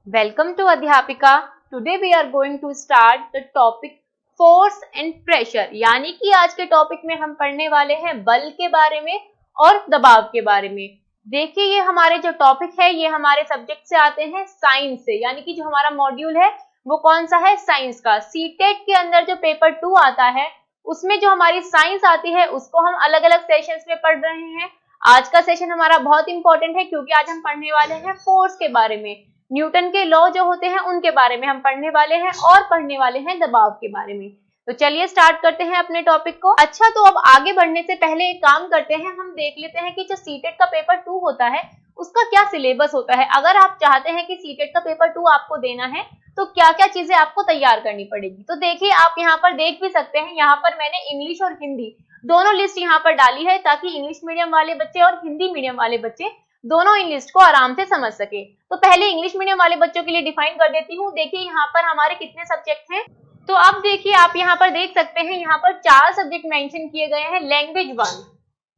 Welcome to अध्यापिका। Today we are going to start the topic force and pressure। यानी कि आज के टॉपिक में हम पढ़ने वाले हैं बल के बारे में और दबाव के बारे में। देखिए ये हमारे जो टॉपिक है ये हमारे सब्जेक्ट से आते हैं साइंस से, यानी कि जो हमारा मॉड्यूल है वो कौन सा है, साइंस का। सीटेट के अंदर जो पेपर 2 आता है उसमें जो हमारी साइंस आती है उसको हम अलग अलग सेशंस में पढ़ रहे हैं। आज का सेशन हमारा बहुत इंपॉर्टेंट है क्योंकि आज हम पढ़ने वाले हैं फोर्स के बारे में, न्यूटन के लॉ जो होते हैं उनके बारे में हम पढ़ने वाले हैं और पढ़ने वाले हैं दबाव के बारे में। तो चलिए स्टार्ट करते हैं अपने टॉपिक को। अच्छा, तो अब आगे बढ़ने से पहले एक काम करते हैं, हम देख लेते हैं कि जो सीटेट का पेपर 2 होता है उसका क्या सिलेबस होता है। अगर आप चाहते हैं कि सीटेट का पेपर 2 आपको देना है तो क्या क्या चीजें आपको तैयार करनी पड़ेगी। तो देखिए आप यहाँ पर देख भी सकते हैं, यहाँ पर मैंने इंग्लिश और हिंदी दोनों लिस्ट यहाँ पर डाली है ताकि इंग्लिश मीडियम वाले बच्चे और हिंदी मीडियम वाले बच्चे दोनों इन लिस्ट को आराम से समझ सके। तो पहले इंग्लिश मीडियम वाले बच्चों के लिए डिफाइन कर देती हूँ। देखिए यहाँ पर हमारे कितने सब्जेक्ट हैं, तो अब देखिए आप यहाँ पर देख सकते हैं, यहाँ पर 4 सब्जेक्ट मेंशन किए गए हैं। Language 1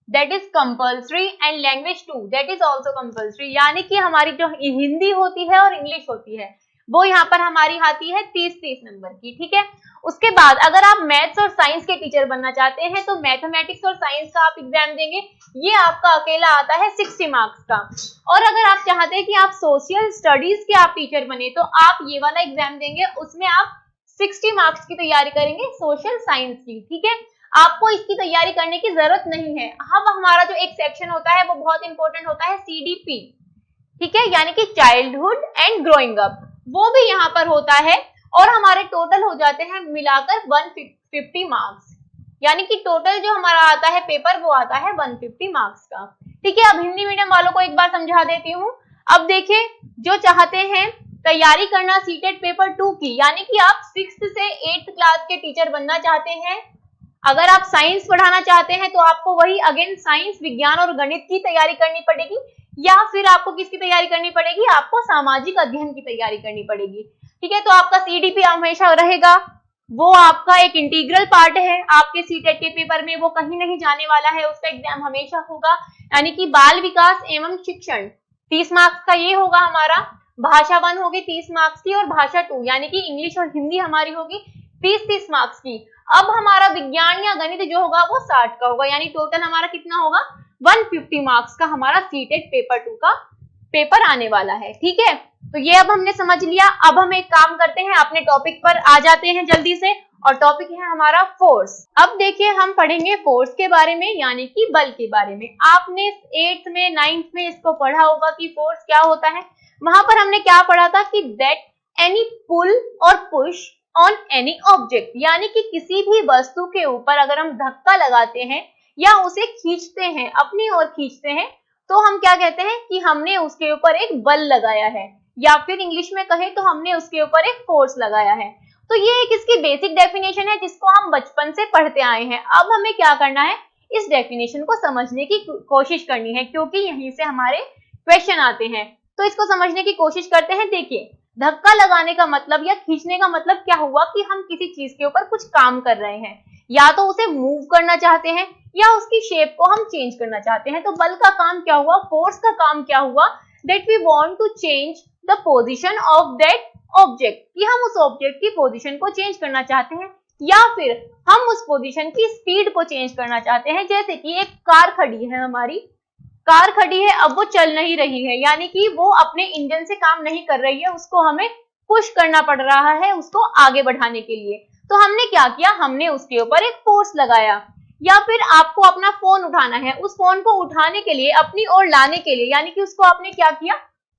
that is compulsory and language 2 that is also compulsory, यानी कि हमारी जो हिंदी होती है और इंग्लिश होती है वो यहाँ पर हमारी आती है 30-30 नंबर की, ठीक है। उसके बाद अगर आप मैथ्स और साइंस के टीचर बनना चाहते हैं तो मैथमेटिक्स और साइंस का आप एग्जाम देंगे, ये आपका अकेला आता है 60 मार्क्स का। और अगर आप चाहते हैं कि आप सोशल स्टडीज के आप टीचर बने तो आप ये वाला एग्जाम देंगे, उसमें आप 60 मार्क्स की तैयारी करेंगे सोशल साइंस की, ठीक है। आपको इसकी तैयारी करने की जरूरत नहीं है। अब हमारा जो एक सेक्शन होता है वो बहुत इंपॉर्टेंट होता है CDP, ठीक है, यानी कि चाइल्डहुड एंड ग्रोइंग अप, वो भी यहाँ पर होता है और हमारे टोटल हो जाते हैं मिलाकर 150 मार्क्स, यानी कि टोटल जो हमारा आता है पेपर वो आता है 150 मार्क्स का, ठीक है। अब हिंदी मीडियम वालों को एक बार समझा देती हूँ। अब देखिए जो चाहते हैं तैयारी करना सीटेट पेपर 2 की, यानी कि आप 6th से 8th क्लास के टीचर बनना चाहते हैं, अगर आप साइंस पढ़ाना चाहते हैं तो आपको वही अगेन साइंस, विज्ञान और गणित की तैयारी करनी पड़ेगी, या फिर आपको किसकी तैयारी करनी पड़ेगी, आपको सामाजिक अध्ययन की तैयारी करनी पड़ेगी, ठीक है। तो आपका CDP हमेशा रहेगा, वो आपका एक इंटीग्रल पार्ट है आपके सीटेट के पेपर में, वो कहीं नहीं जाने वाला है, उसका एग्जाम हमेशा होगा। यानी कि बाल विकास एवं शिक्षण 30 मार्क्स का ये होगा हमारा, भाषा 1 होगी 30 मार्क्स की और भाषा 2 यानी कि इंग्लिश और हिंदी हमारी होगी 30-30 मार्क्स की। अब हमारा विज्ञान या गणित जो होगा वो 60 का होगा, यानी टोटल हमारा कितना होगा 150 मार्क्स का हमारा सीटेट पेपर 2 का पेपर आने वाला है, ठीक है। तो ये अब हमने समझ लिया। अब हम एक काम करते हैं, अपने टॉपिक पर आ जाते हैं जल्दी से, और टॉपिक है हमारा फोर्स। अब देखिए हम पढ़ेंगे फोर्स के बारे में, यानी कि बल के बारे में। आपने 8th में 9th में इसको पढ़ा होगा कि फोर्स क्या होता है। वहां पर हमने क्या पढ़ा था कि दैट एनी पुल और पुश ऑन एनी ऑब्जेक्ट, यानी कि किसी भी वस्तु के ऊपर अगर हम धक्का लगाते हैं या उसे खींचते हैं, अपनी ओर खींचते हैं, तो हम क्या कहते हैं कि हमने उसके ऊपर एक बल लगाया है, या फिर इंग्लिश में कहें तो हमने उसके ऊपर एक फोर्स लगाया है। तो ये एक इसकी बेसिक डेफिनेशन है जिसको हम बचपन से पढ़ते आए हैं। अब हमें क्या करना है, इस डेफिनेशन को समझने की कोशिश करनी है क्योंकि यहीं से हमारे क्वेश्चन आते हैं। तो इसको समझने की कोशिश करते हैं। देखिए धक्का लगाने का मतलब या खींचने का मतलब क्या हुआ कि हम किसी चीज के ऊपर कुछ काम कर रहे हैं, या तो उसे मूव करना चाहते हैं या उसकी शेप को हम चेंज करना चाहते हैं। तो बल का काम क्या हुआ, फोर्स का काम क्या हुआ, that we want to change the position of that object, कि हम उस ऑब्जेक्ट की पोजीशन को चेंज करना चाहते हैं, या फिर हम उस पोजीशन की स्पीड को चेंज करना चाहते हैं। जैसे कि एक कार खड़ी है, हमारी कार खड़ी है, अब वो चल नहीं रही है, यानी कि वो अपने इंजन से काम नहीं कर रही है, उसको हमें पुश करना पड़ रहा है उसको आगे बढ़ाने के लिए। तो हमने क्या किया, हमने उसके ऊपर एक फोर्स लगाया। या फिर आपको अपना फोन उठाना है, उस फोन को उठाने के लिए, अपनी ओर लाने के लिए, यानी कि उसको आपने क्या किया,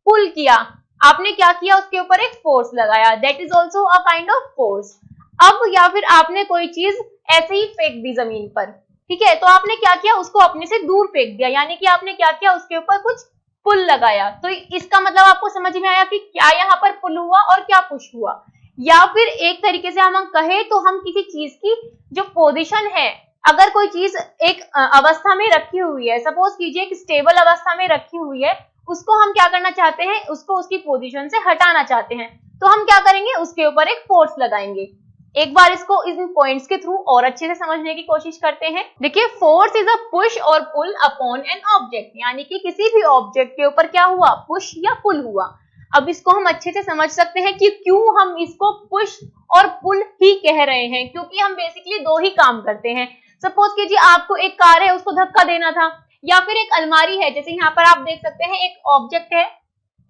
पुल किया, आपने क्या किया, उसके ऊपर एक फोर्स लगाया, that is also a kind of force. अब या फिर आपने कोई चीज ऐसे ही फेंक दी जमीन पर, ठीक है, तो आपने क्या किया, उसको अपने से दूर फेंक दिया, यानी कि आपने क्या किया, उसके ऊपर कुछ पुल लगाया। तो इसका मतलब आपको समझ में आया कि क्या यहाँ पर पुल हुआ और क्या पुश हुआ। या फिर एक तरीके से हम कहें तो हम किसी चीज की जो पोजीशन है, अगर कोई चीज एक अवस्था में रखी हुई है, सपोज कीजिए एक स्टेबल अवस्था में रखी हुई है, उसको हम क्या करना चाहते हैं, उसको उसकी पोजीशन से हटाना चाहते हैं, तो हम क्या करेंगे, उसके ऊपर एक फोर्स लगाएंगे। एक बार इसको इन पॉइंट्स के थ्रू और अच्छे से समझने की कोशिश करते हैं। देखिए फोर्स इज अ पुश और पुल अपॉन एन ऑब्जेक्ट, यानी कि किसी भी ऑब्जेक्ट के ऊपर क्या हुआ, पुश या पुल हुआ। अब इसको हम अच्छे से समझ सकते हैं कि क्यों हम इसको पुश और पुल ही कह रहे हैं, क्योंकि हम बेसिकली दो ही काम करते हैं। सपोज कीजिए आपको एक कार है, उसको धक्का देना था, या फिर एक अलमारी है, जैसे यहाँ पर आप देख सकते हैं एक ऑब्जेक्ट है,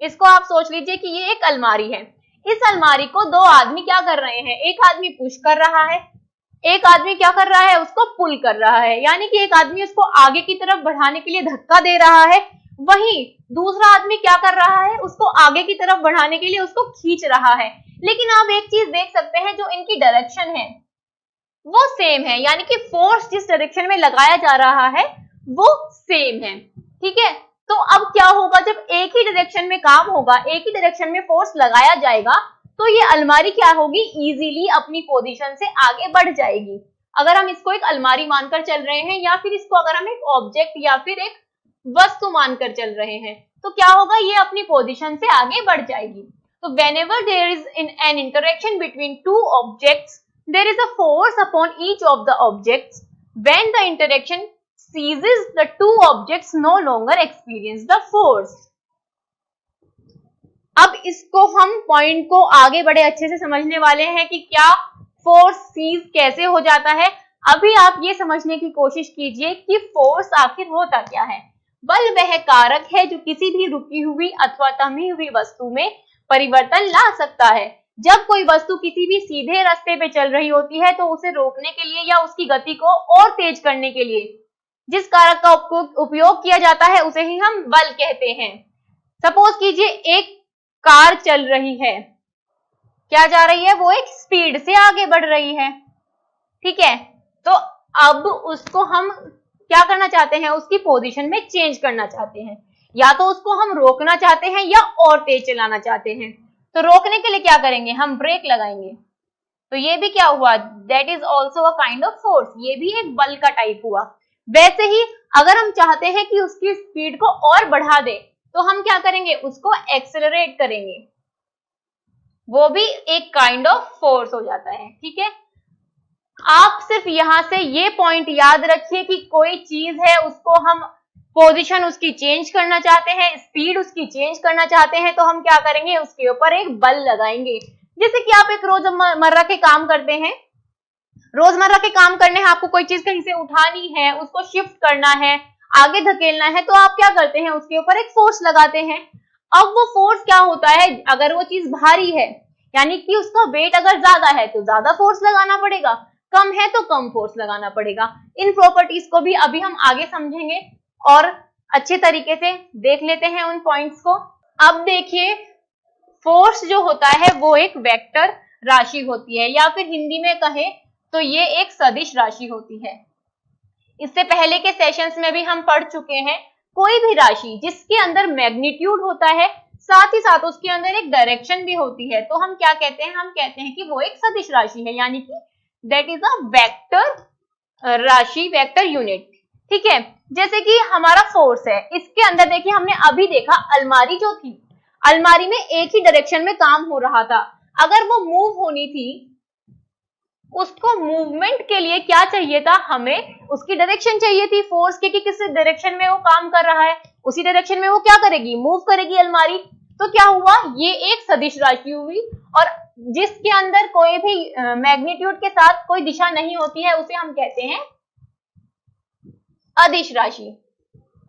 इसको आप सोच लीजिए कि ये एक अलमारी है। इस अलमारी को दो आदमी क्या कर रहे हैं, एक आदमी पुश कर रहा है, एक आदमी क्या कर रहा है, उसको पुल कर रहा है, यानी कि एक आदमी उसको आगे की तरफ बढ़ाने के लिए धक्का दे रहा है, वहीं दूसरा आदमी क्या कर रहा है, उसको आगे की तरफ बढ़ाने के लिए उसको खींच रहा है। लेकिन आप एक चीज देख सकते हैं, जो इनकी डायरेक्शन है वो सेम है, यानी कि फोर्स जिस डायरेक्शन में लगाया जा रहा है वो सेम है। ठीक है, तो अब क्या होगा, जब एक ही डायरेक्शन में काम होगा, एक ही डायरेक्शन में फोर्स लगाया जाएगा, तो ये अलमारी क्या होगी, इजीली अपनी पोजीशन से आगे बढ़ जाएगी। अगर हम इसको एक अलमारी मानकर चल रहे हैं, या फिर इसको अगर हम एक ऑब्जेक्ट या फिर एक वस्तु मानकर चल रहे हैं, तो क्या होगा, ये अपनी पोजीशन से आगे बढ़ जाएगी। तो whenever there is an interaction between two objects, there is a force upon each of the objects. When the interaction ceases, the two objects no longer experience the force. अब इसको हम पॉइंट को आगे बड़े अच्छे से समझने वाले हैं कि क्या फोर्स सीज कैसे हो जाता है। अभी आप ये समझने की कोशिश कीजिए कि फोर्स आखिर होता क्या है। बल वह कारक है जो किसी भी रुकी हुई अथवा थमी हुई वस्तु में परिवर्तन ला सकता है। जब कोई वस्तु किसी भी सीधे रास्ते पे चल रही होती है, तो उसे रोकने के लिए या उसकी गति को और तेज करने के लिए जिस कारक का उपयोग किया जाता है, उसे ही हम बल कहते हैं। सपोज कीजिए एक कार चल रही है, क्या जा रही है, वो एक स्पीड से आगे बढ़ रही है। ठीक है, तो अब उसको हम क्या करना चाहते हैं, उसकी पोजीशन में चेंज करना चाहते हैं, या तो उसको हम रोकना चाहते हैं या और तेज चलाना चाहते हैं। तो रोकने के लिए क्या करेंगे, हम ब्रेक लगाएंगे। तो ये भी क्या हुआ, that is also a kind of force, ये भी एक बल का टाइप हुआ। वैसे ही अगर हम चाहते हैं कि उसकी स्पीड को और बढ़ा दे, तो हम क्या करेंगे, उसको एक्सेलरेट करेंगे, वो भी एक काइंड ऑफ फोर्स हो जाता है। ठीक है, आप सिर्फ यहां से ये पॉइंट याद रखिए कि कोई चीज है, उसको हम पोजीशन उसकी चेंज करना चाहते हैं, स्पीड उसकी चेंज करना चाहते हैं, तो हम क्या करेंगे, उसके ऊपर एक बल लगाएंगे। जैसे कि आप एक रोजमर्रा के काम करते हैं, रोजमर्रा के काम करने हैं, आपको कोई चीज कहीं से उठानी है, उसको शिफ्ट करना है, आगे धकेलना है, तो आप क्या करते हैं, उसके ऊपर एक फोर्स लगाते हैं। अब वो फोर्स क्या होता है, अगर वो चीज भारी है, यानी कि उसका वेट अगर ज्यादा है तो ज्यादा फोर्स लगाना पड़ेगा, कम है तो कम फोर्स लगाना पड़ेगा। इन प्रॉपर्टीज को भी अभी हम आगे समझेंगे और अच्छे तरीके से देख लेते हैं उन पॉइंट्स को। अब देखिए, फोर्स जो होता है वो एक वेक्टर राशि होती है, या फिर हिंदी में कहे तो ये एक सदिश राशि होती है। इससे पहले के सेशंस में भी हम पढ़ चुके हैं, कोई भी राशि जिसके अंदर मैग्नीट्यूड होता है, साथ ही साथ उसके अंदर एक डायरेक्शन भी होती है, तो हम क्या कहते हैं, हम कहते हैं कि वो एक सदिश राशि है, यानी कि दैट इज अ वेक्टर राशि, वेक्टर यूनिट। ठीक है, जैसे कि हमारा फोर्स है, इसके अंदर देखिए हमने अभी देखा अलमारी जो थी, अलमारी में एक ही डायरेक्शन में काम हो रहा था। अगर वो मूव होनी थी, उसको मूवमेंट के लिए क्या चाहिए था, हमें उसकी डायरेक्शन चाहिए थी फोर्स के, कि किस डायरेक्शन में वो काम कर रहा है, उसी डायरेक्शन में वो क्या करेगी, मूव करेगी अलमारी। तो क्या हुआ, ये एक सदिश राशि हुई, और जिसके अंदर कोई भी मैग्नीट्यूड के साथ कोई दिशा नहीं होती है, उसे हम कहते हैं अदिश राशि,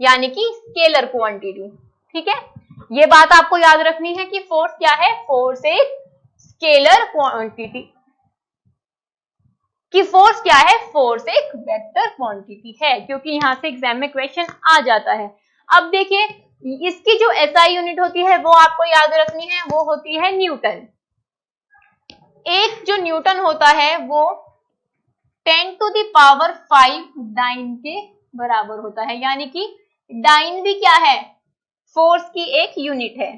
यानी कि स्केलर क्वांटिटी। ठीक है, ये बात आपको याद रखनी है कि फोर्स क्या है, फोर्स एक स्केलर क्वांटिटी, कि फोर्स क्या है, फोर्स एक वेक्टर क्वांटिटी है, क्योंकि यहां से एग्जाम में क्वेश्चन आ जाता है। अब देखिए, इसकी जो एसआई यूनिट होती है वो आपको याद रखनी है, वो होती है न्यूटन। एक जो न्यूटन होता है वो 10⁵ डाइन के बराबर होता है, यानी कि डाइन भी क्या है, फोर्स की एक यूनिट है।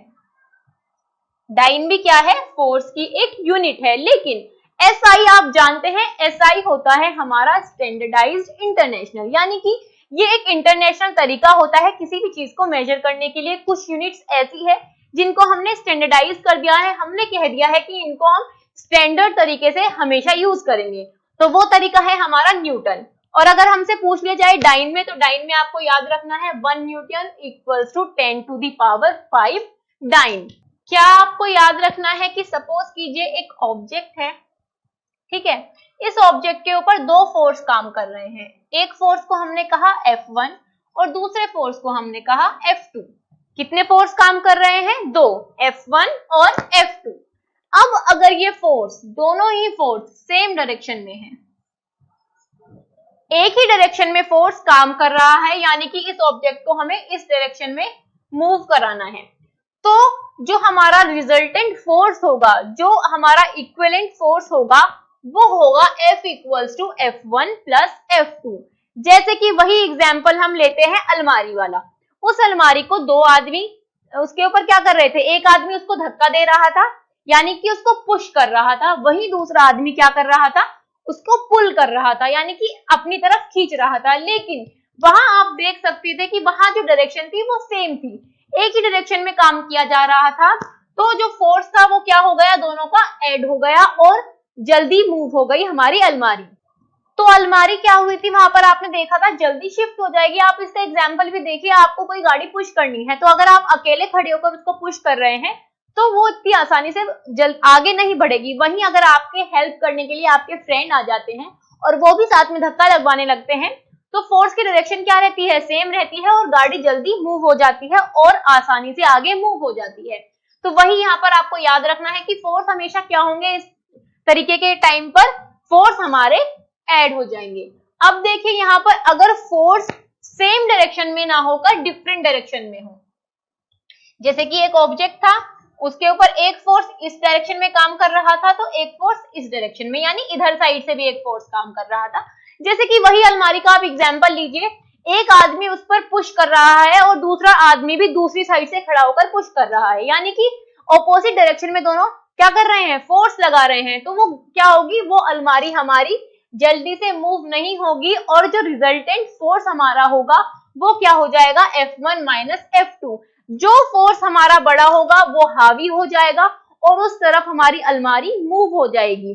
डाइन भी क्या है, फोर्स की एक यूनिट है। लेकिन एसआई आप जानते हैं, एसआई होता है हमारा स्टैंडर्डाइज्ड इंटरनेशनल, यानी कि ये एक इंटरनेशनल तरीका होता है किसी भी चीज को मेजर करने के लिए। कुछ यूनिट्स ऐसी है जिनको हमने स्टैंडर्डाइज कर दिया है, हमने कह दिया है कि इनको हम स्टैंडर्ड तरीके से हमेशा यूज करेंगे, तो वो तरीका है हमारा न्यूटन। और अगर हमसे पूछ लिया जाए डाइन में, तो डाइन में आपको याद रखना है 1 न्यूटन इक्वल्स टू 10⁵ डाइन। क्या आपको याद रखना है कि सपोज कीजिए एक ऑब्जेक्ट है, ठीक है, इस ऑब्जेक्ट के ऊपर दो फोर्स काम कर रहे हैं, एक फोर्स को हमने कहा F1 और दूसरे फोर्स को हमने कहा F2। कितने फोर्स काम कर रहे हैं? दो, F1 और F2। अब अगर ये फोर्स, दोनों ही फोर्स सेम डायरेक्शन में है, एक ही डायरेक्शन में फोर्स काम कर रहा है, यानी कि इस ऑब्जेक्ट को हमें इस डायरेक्शन में मूव कराना है, तो जो हमारा रिजल्टेंट फोर्स होगा, जो हमारा इक्विवेलेंट फोर्स होगा, वो होगा F equals to F1 plus F2। जैसे कि वही एग्जाम्पल हम लेते हैं अलमारी वाला। उस अलमारी को दो आदमी उसके ऊपर क्या कर रहे थे, एक आदमी उसको धक्का दे रहा था, यानी कि उसको पुश कर रहा था, वही दूसरा आदमी क्या कर रहा था, उसको पुल कर रहा था, यानी कि अपनी तरफ खींच रहा था। लेकिन वहां आप देख सकते थे कि वहां जो डायरेक्शन थी वो सेम थी, एक ही डायरेक्शन में काम किया जा रहा था, तो जो फोर्स था वो क्या हो गया, दोनों का ऐड हो गया और जल्दी मूव हो गई हमारी अलमारी। तो अलमारी क्या हुई थी, वहां पर आपने देखा था जल्दी शिफ्ट हो जाएगी। आप इसका एग्जाम्पल भी देखिए, आपको कोई गाड़ी पुश करनी है, तो अगर आप अकेले खड़े होकर उसको पुश कर रहे हैं तो वो इतनी आसानी से आगे नहीं बढ़ेगी। वहीं अगर आपके हेल्प करने के लिए आपके फ्रेंड आ जाते हैं और वो भी साथ में धक्का लगवाने लगते हैं, तो फोर्स की डायरेक्शन क्या रहती है, सेम रहती है और गाड़ी जल्दी मूव हो जाती है और आसानी से आगे मूव हो जाती है। तो वही यहाँ पर आपको याद रखना है कि फोर्स हमेशा क्या होंगे, इस तरीके के टाइम पर फोर्स हमारे ऐड हो जाएंगे। अब देखिए यहाँ पर अगर फोर्स सेम डायरेक्शन में ना होकर डिफरेंट डायरेक्शन में हो, जैसे कि एक ऑब्जेक्ट था, उसके ऊपर एक फोर्स इस डायरेक्शन में काम कर रहा था, तो एक फोर्स इस डायरेक्शन में, यानी इधर साइड से भी एक फोर्स काम कर रहा था। जैसे कि वही अलमारी का आप एग्जांपल लीजिए, एक आदमी उस पर पुश कर रहा है और दूसरा आदमी भी दूसरी साइड से खड़ा होकर पुश कर रहा है, यानी कि ऑपोजिट डायरेक्शन में दोनों क्या कर रहे हैं, फोर्स लगा रहे हैं। तो वो क्या होगी, वो अलमारी हमारी जल्दी से मूव नहीं होगी और जो रिजल्टेंट फोर्स हमारा होगा वो क्या हो जाएगा, F1 माइनस F2। जो फोर्स हमारा बड़ा होगा वो हावी हो जाएगा और उस तरफ हमारी अलमारी मूव हो जाएगी।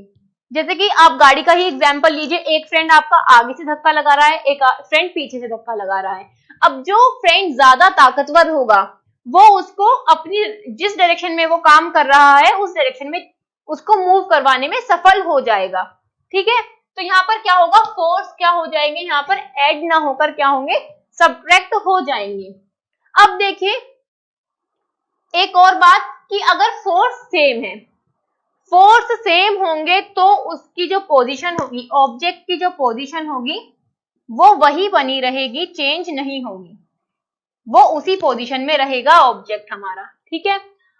जैसे कि आप गाड़ी का ही एग्जांपल लीजिए, एक फ्रेंड आपका आगे से धक्का लगा रहा है, एक फ्रेंड पीछे से धक्का लगा रहा है। अब जो फ्रेंड ज्यादा ताकतवर होगा वो उसको अपनी जिस डायरेक्शन में वो काम कर रहा है उस डायरेक्शन में उसको मूव करवाने में सफल हो जाएगा, ठीक है। तो यहाँ पर क्या होगा, फोर्स क्या हो जाएंगे, यहाँ पर ऐड ना होकर क्या होंगे, सब्ट्रैक्ट हो जाएंगे। अब देखिए एक और बात कि अगर फोर्स सेम है, फोर्स सेम होंगे तो उसकी जो पोजीशन होगी, ऑब्जेक्ट की जो पोजीशन होगी वो वही बनी रहेगी, चेंज नहीं होगी, वो उसी पोजीशन में रहेगा ऑब्जेक्ट हमारा, ठीक है।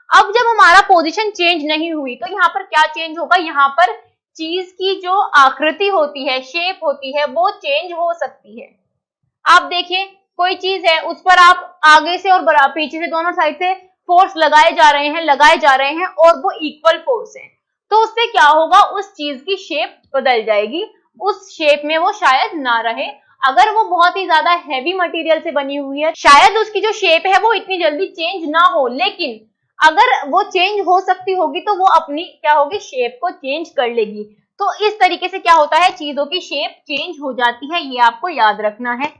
अब जब हमारा पोजीशन चेंज नहीं हुई तो यहाँ पर क्या चेंज होगा, यहाँ पर चीज की जो आकृति होती है, शेप होती है, वो चेंज हो सकती है। आप देखिए कोई चीज है, उस पर आप आगे से और पीछे से दोनों साइड से फोर्स लगाए जा रहे हैं और वो इक्वल फोर्स है, तो उससे क्या होगा, उस चीज की शेप बदल जाएगी, उस शेप में वो शायद ना रहे। अगर वो बहुत ही ज्यादा हैवी मटेरियल से बनी हुई है, शायद उसकी जो शेप है वो इतनी जल्दी चेंज ना हो, लेकिन अगर वो चेंज हो सकती होगी तो वो अपनी क्या होगी, शेप को चेंज कर लेगी। तो इस तरीके से क्या होता है, चीजों की शेप चेंज हो जाती है, ये आपको याद रखना है।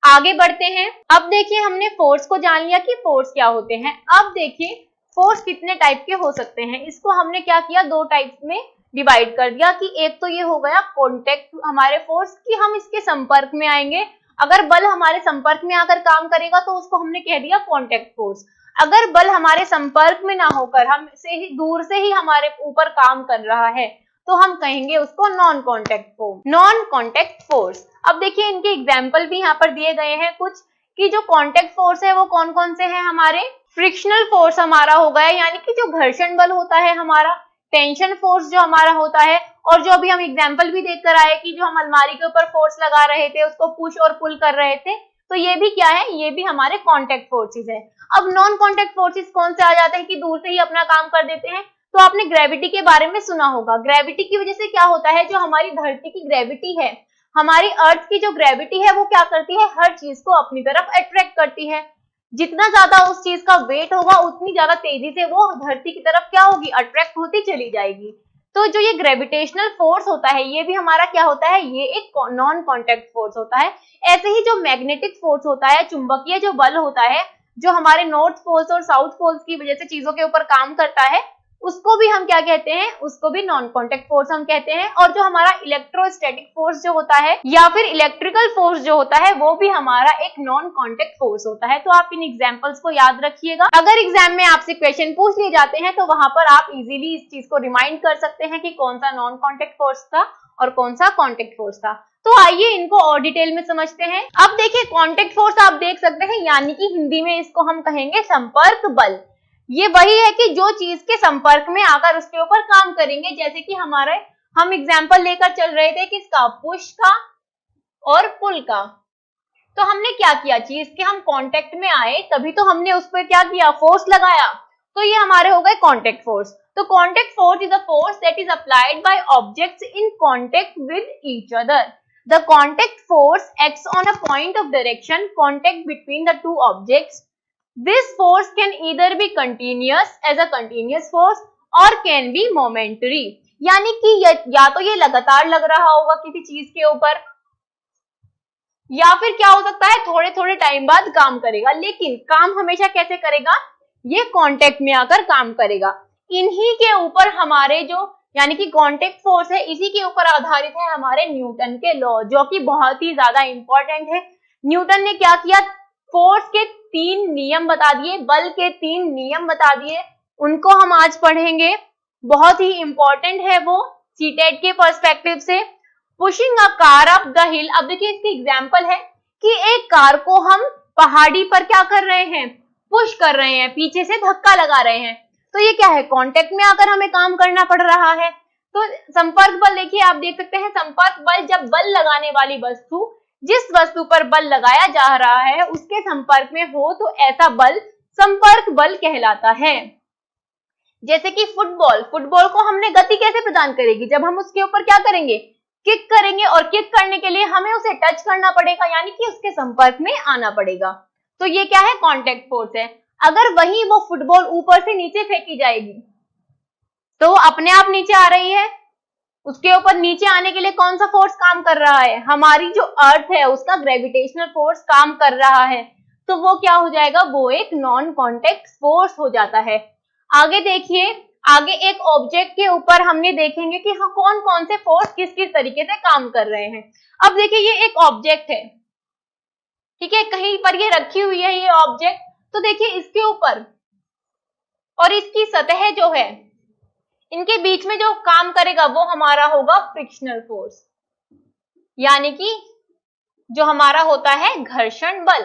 आगे बढ़ते हैं। अब देखिए हमने फोर्स को जान लिया कि फोर्स क्या होते हैं। अब देखिए फोर्स कितने टाइप के हो सकते हैं, इसको हमने क्या किया, दो टाइप में डिवाइड कर दिया कि एक तो ये हो गया कॉन्टेक्ट हमारे फोर्स की, हम इसके संपर्क में आएंगे, अगर बल हमारे संपर्क में आकर काम करेगा तो उसको हमने कह दिया कॉन्टेक्ट फोर्स। अगर बल हमारे संपर्क में ना होकर हमसे ही दूर से ही हमारे ऊपर काम कर रहा है तो हम कहेंगे उसको नॉन कॉन्टेक्ट फोर्स। अब देखिए इनके एग्जाम्पल भी यहाँ पर दिए गए हैं कुछ, कि जो कॉन्टेक्ट फोर्स है वो कौन कौन से हैं हमारे, फ्रिक्शनल फोर्स हमारा हो गया, यानी कि जो घर्षण बल होता है हमारा, टेंशन फोर्स जो हमारा होता है, और जो अभी हम एग्जाम्पल भी देख कर आए कि जो हम अलमारी के ऊपर फोर्स लगा रहे थे, उसको पुश और पुल कर रहे थे, तो ये भी क्या है, ये भी हमारे कॉन्टेक्ट फोर्सेस है। अब नॉन कॉन्टेक्ट फोर्सेस कौन से आ जाते हैं कि दूर से ही अपना काम कर देते हैं, तो आपने ग्रेविटी के बारे में सुना होगा। ग्रेविटी की वजह से क्या होता है, जो हमारी धरती की ग्रेविटी है, हमारी अर्थ की जो ग्रेविटी है वो क्या करती है, हर चीज को अपनी तरफ अट्रैक्ट करती है। जितना ज्यादा उस चीज का वेट होगा उतनी ज्यादा तेजी से वो धरती की तरफ क्या होगी, अट्रैक्ट होती चली जाएगी। तो जो ये ग्रेविटेशनल फोर्स होता है ये भी हमारा क्या होता है, ये एक नॉन कॉन्टेक्ट फोर्स होता है। ऐसे ही जो मैग्नेटिक फोर्स होता है, चुंबकीय जो बल होता है, जो हमारे नॉर्थ पोल्स और साउथ पोल्स की वजह से चीजों के ऊपर काम करता है, उसको भी हम क्या कहते हैं, उसको भी नॉन कॉन्टेक्ट फोर्स हम कहते हैं। और जो हमारा इलेक्ट्रोस्टैटिक फोर्स जो होता है या फिर इलेक्ट्रिकल फोर्स जो होता है, वो भी हमारा एक नॉन कॉन्टेक्ट फोर्स होता है। तो आप इन एग्जांपल्स को याद रखिएगा। अगर एग्जाम में आपसे क्वेश्चन पूछ लिए जाते हैं तो वहां पर आप इजीली इस चीज को रिमाइंड कर सकते हैं कि कौन सा नॉन कॉन्टेक्ट फोर्स था और कौन सा कॉन्टेक्ट फोर्स था। तो आइए इनको और डिटेल में समझते हैं। अब देखिए, कॉन्टेक्ट फोर्स आप देख सकते हैं, यानी कि हिंदी में इसको हम कहेंगे संपर्क बल। ये वही है कि जो चीज के संपर्क में आकर उसके ऊपर काम करेंगे। जैसे कि हम एग्जाम्पल लेकर चल रहे थे किसका, पुश का और पुल का। तो हमने क्या किया, चीज के हम कांटेक्ट में आए तभी तो हमने उस पर क्या किया, फोर्स लगाया। तो ये हमारे हो गए कांटेक्ट फोर्स। तो contact force is a force that is applied by objects in contact with each other. The contact force acts on a point of direction contact between the two objects. This force can either be continuous as a continuous force or can be momentary. यानी कि या तो ये लगातार लग रहा होगा किसी चीज के ऊपर, या फिर क्या हो सकता है, थोड़े थोड़े टाइम बाद काम करेगा। लेकिन काम हमेशा कैसे करेगा, ये कांटेक्ट में आकर काम करेगा। इन्हीं के ऊपर हमारे जो यानी कि कांटेक्ट फोर्स है, इसी के ऊपर आधारित है हमारे न्यूटन के लॉ, जो कि बहुत ही ज्यादा इंपॉर्टेंट है। न्यूटन ने क्या किया, फोर्स के 3 नियम बता दिए, बल के 3 नियम बता दिए, उनको हम आज पढ़ेंगे। बहुत ही इंपॉर्टेंट है वो सीटेट के पर्सपेक्टिव से। Pushing a car up the हिल। अब देखिए, इसकी एग्जांपल है कि एक कार को हम पहाड़ी पर क्या कर रहे हैं, पुश कर रहे हैं, पीछे से धक्का लगा रहे हैं। तो ये क्या है, कांटेक्ट में आकर हमें काम करना पड़ रहा है। तो संपर्क बल देखिए, आप देख सकते हैं, संपर्क बल जब बल लगाने वाली वस्तु जिस वस्तु पर बल लगाया जा रहा है उसके संपर्क में हो तो ऐसा बल संपर्क बल कहलाता है। जैसे कि फुटबॉल को हमने गति कैसे प्रदान करेगी, जब हम उसके ऊपर क्या करेंगे, किक करेंगे, और किक करने के लिए हमें उसे टच करना पड़ेगा, यानी कि उसके संपर्क में आना पड़ेगा। तो ये क्या है, कांटेक्ट फोर्स है। अगर वही वो फुटबॉल ऊपर से नीचे फेंकी जाएगी तो वो अपने आप नीचे आ रही है, उसके ऊपर नीचे आने के लिए कौन सा फोर्स काम कर रहा है, हमारी जो अर्थ है उसका ग्रेविटेशनल फोर्स काम कर रहा है। तो वो क्या हो जाएगा, वो एक नॉन कॉन्टेक्ट फोर्स हो जाता है। आगे देखिए, आगे एक ऑब्जेक्ट के ऊपर हमने देखेंगे कि हाँ कौन कौन से फोर्स किस किस तरीके से काम कर रहे हैं। अब देखिए, ये एक ऑब्जेक्ट है, ठीक है, कहीं पर ये रखी हुई है ये ऑब्जेक्ट। तो देखिए, इसके ऊपर और इसकी सतह जो है, इनके बीच में जो काम करेगा वो हमारा होगा फ्रिक्शनल फोर्स, यानी कि जो हमारा होता है घर्षण बल।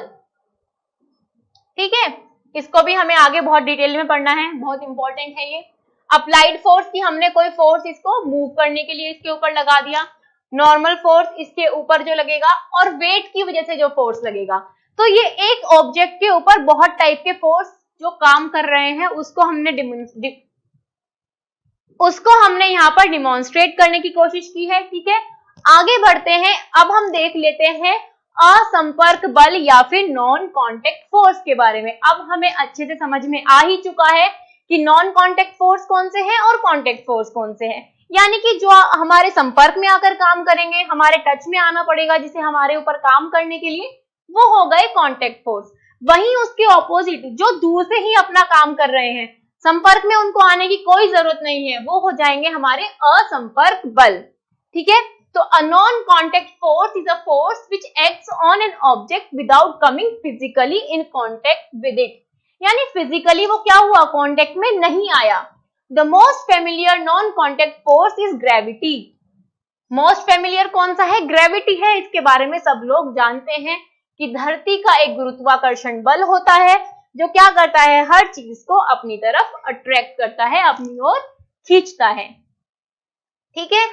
ठीक है, इसको भी हमें आगे बहुत डिटेल में पढ़ना है, बहुत इंपॉर्टेंट है ये। अप्लाइड फोर्स की हमने कोई फोर्स इसको मूव करने के लिए इसके ऊपर लगा दिया, नॉर्मल फोर्स इसके ऊपर जो लगेगा, और वेट की वजह से जो फोर्स लगेगा। तो ये एक ऑब्जेक्ट के ऊपर बहुत टाइप के फोर्स जो काम कर रहे हैं उसको हमने यहाँ पर डिमॉन्स्ट्रेट करने की कोशिश की है। ठीक है, आगे बढ़ते हैं। अब हम देख लेते हैं असंपर्क बल या फिर नॉन कॉन्टेक्ट फोर्स के बारे में। अब हमें अच्छे से समझ में आ ही चुका है कि नॉन कॉन्टेक्ट फोर्स कौन से हैं और कॉन्टेक्ट फोर्स कौन से हैं। यानी कि जो हमारे संपर्क में आकर काम करेंगे, हमारे टच में आना पड़ेगा जिसे हमारे ऊपर काम करने के लिए, वो हो गए कॉन्टेक्ट फोर्स। वहीं उसके ऑपोजिट जो दूर से ही अपना काम कर रहे हैं, संपर्क में उनको आने की कोई जरूरत नहीं है, वो हो जाएंगे हमारे असंपर्क बल। ठीक है, तो a non contact force is a force which acts on an object without coming physically in contact with it. यानी फिजिकली वो क्या हुआ, कॉन्टेक्ट में नहीं आया। The most familiar non contact force is gravity. Most familiar कौन सा है, ग्रेविटी है। इसके बारे में सब लोग जानते हैं कि धरती का एक गुरुत्वाकर्षण बल होता है जो क्या करता है, हर चीज को अपनी तरफ अट्रैक्ट करता है, अपनी ओर खींचता है। ठीक है,